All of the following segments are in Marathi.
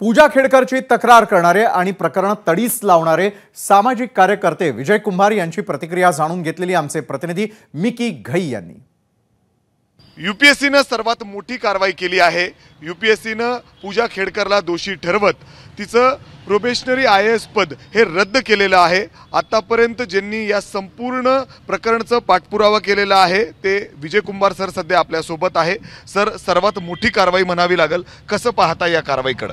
पूजा खेडकरची तक्रार करणारे आणि प्रकरण तडीस लावणारे सामाजिक कार्यकर्ते विजय कुंभार यांची प्रतिक्रिया जाणून घेतलेली आमचे प्रतिनिधी मिकी घई यांनी। यूपीएससीने सर्वात मोठी कारवाई केली आहे। यूपीएससीने पूजा खेडकरला दोषी ठरवत तिचं प्रोबेशनरी आयएएस पद हे रद्द केलेलं आहे। आतापर्यंत ज्यांनी या संपूर्ण प्रकरणाचा पाठपुरावा केलेला आहे ते विजय कुंभार सर सध्या आपल्या सोबत आहे। सर, सर्वात मोठी कारवाई म्हणावी लागेल, कसं पाहता या कारवाईकडे?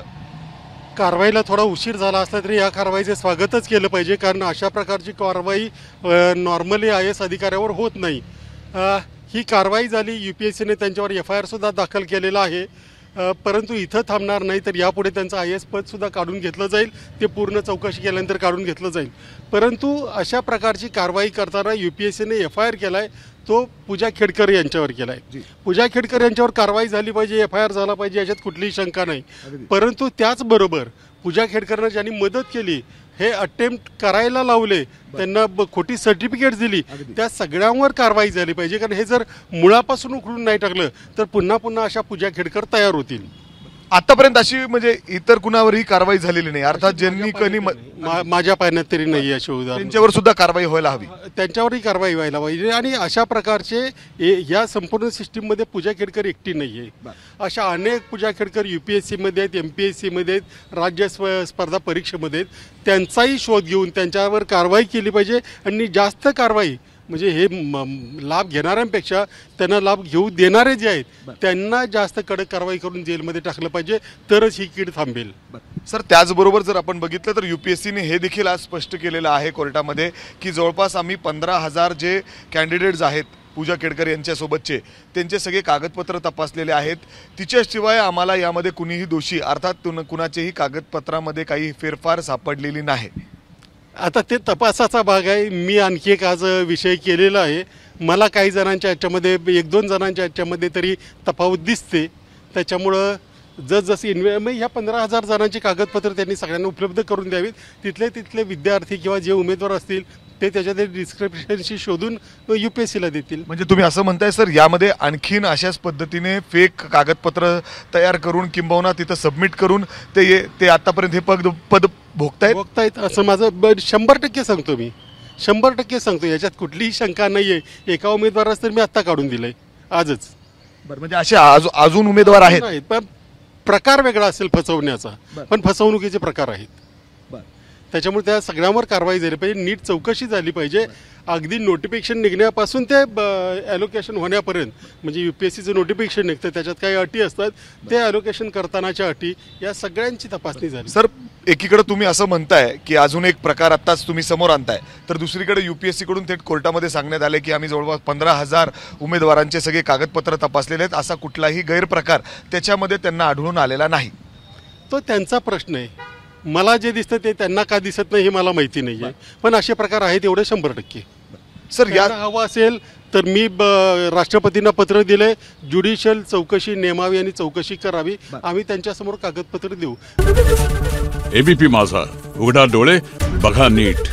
कारवाईला थोडा उशीर झाला असला तरी या कारवाईचे स्वागतच केलं पाहिजे, कारण अशा प्रकारची कारवाई नॉर्मली आयएएस अधिकाऱ्यावर होत नाही। ही कारवाई झाली, यूपीएससीने त्यांच्यावर एफआयआर सुद्धा दाखल केलेला आहे, परंतु इथं थांबणार नाही तर यापुढे त्यांचं आयएएस पद सुद्धा काढून घेतलं जाईल। ते पूर्ण चौकशी केल्यानंतर काढून घेतलं जाईल। परंतु अशा प्रकारची कारवाई करताना यूपीएससीने एफआयआर केलाय तो पूजा खेडकर यांच्यावर केलाय। पूजा खेडकर यांच्यावर कारवाई झाली पाहिजे, एफआयआर झाला पाहिजे, याच्यात कुठलीही शंका नाही। परंतु त्याचबरोबर पूजा खेडकरनं ज्यांनी मदत केली, हे अटेम्प्ट करायला लावले, त्यांना खोटी सर्टिफिकेट दिली, त्या सगळ्यांवर कारवाई झाली पाहिजे। कारण हे जर मुळापासून उखडून नाही टाकलं तर पुन्हा पुन्हा अशा पूजा खेडकर तयार होतील। आतापर्यंत अशी म्हणजे इतर कुणावरही कारवाई झालेली नाही, अर्थात ज्यांनी कधी माझ्या पाहण्यात तरी नाही अशी उदाहरण, त्यांच्यावर सुद्धा कारवाई व्हायला हवी, त्यांच्यावरही कारवाई व्हायला पाहिजे। आणि अशा प्रकारचे या संपूर्ण सिस्टीममध्ये पूजा खेडकर एकटी नाही आहे। अशा अनेक पूजा खेडकर यूपीएससीमध्ये आहेत, एमपीएससीमध्ये आहेत, राज्य स्पर्धा परीक्षेमध्ये आहेत। त्यांचाही शोध घेऊन त्यांच्यावर कारवाई केली पाहिजे आणि जास्त कारवाई म्हणजे हे लाभ घेणाऱ्यांपेक्षा त्यांना लाभ घेऊ देणारे जे आहेत त्यांना जास्त कडक कारवाई करून जेलमध्ये टाकलं पाहिजे, तरच ही कीड थांबेल। सर, त्याचबरोबर जर आपण बघितलं तर यूपीएससीने हे देखील आज स्पष्ट केलेलं आहे कोर्टामध्ये की जवळपास आम्ही 15,000 जे कॅन्डिडेट्स आहेत पूजा खेडकर यांच्यासोबतचे, त्यांचे सगळे कागदपत्र तपासलेले आहेत। तिच्याशिवाय आम्हाला यामध्ये कुणीही दोषी अर्थात कुणाचेही कागदपत्रामध्ये काही फेरफार सापडलेली नाही। आता ते तपासाचा भाग आहे। मी आणखी एक आज विषय केलेला आहे। मला काही जणांच्या याच्यामध्ये 1-2 जणांच्या याच्यामध्ये तरी तफावत दिसते। त्याच्यामुळं जसजशी ह्या 15,000 जणांची कागदपत्र त्यांनी सगळ्यांना उपलब्ध करून द्यावीत। तिथले विद्यार्थी किंवा जे उमेदवार असतील ते त्याच्यात डिस्क्रिप्शनशी शोधून यूपीएससीला देतील। म्हणजे तुम्ही असं म्हणताय सर, यामध्ये आणखीन अशाच पद्धतीने फेक कागदपत्र तयार करून किंबहुना तिथं सबमिट करून ते आतापर्यंत हे पद भोगतायत असं माझं 100% सांगतो। मी 100% सांगतो, याच्यात कुठलीही शंका नाही आहे। एका उमेदवारास तर मी आत्ता काढून दिलंय आजच। बरं, म्हणजे असे अजून उमेदवार आहेत, पण प्रकार वेगळा असेल फसवण्याचा, पण फसवणुकीचे प्रकार आहेत। त्याच्यामुळे त्या सगळ्यांवर कारवाई झाली पाहिजे, नीट चौकशी झाली पाहिजे। अगदी नोटिफिकेशन निघण्यापासून ते ॲलोकेशन होण्यापर्यंत, म्हणजे यूपीएससीचं नोटिफिकेशन निघतं त्याच्यात काही अटी असतात, ते ॲलोकेशन करतानाच्या अटी या सगळ्यांची तपासणी झाली। सर, एकीकडे तुम्ही असं म्हणताय की अजून एक प्रकार आत्ताच तुम्ही समोर आणताय, तर दुसरीकडे यूपीएससीकडून थेट कोर्टामध्ये सांगण्यात आले की आम्ही जवळपास 15,000 उमेदवारांचे सगळे कागदपत्र तपासलेले आहेत, असा कुठलाही गैरप्रकार त्याच्यामध्ये त्यांना आढळून आलेला नाही। तो त्यांचा प्रश्न आहे। मला जे दिसतं ते त्यांना का दिसत नाही हे मला माहिती नाही आहे, पण असे प्रकार आहेत एवढे 100%। सर, या हवं असेल तर मी राष्ट्रपतींना पत्र दिले, ज्युडिशियल चौकशी नेमावी आणि चौकशी करावी। आम्ही त्यांच्यासमोर कागदपत्र देऊ। एबीपी माझा, उघडा डोळे बघा नीट।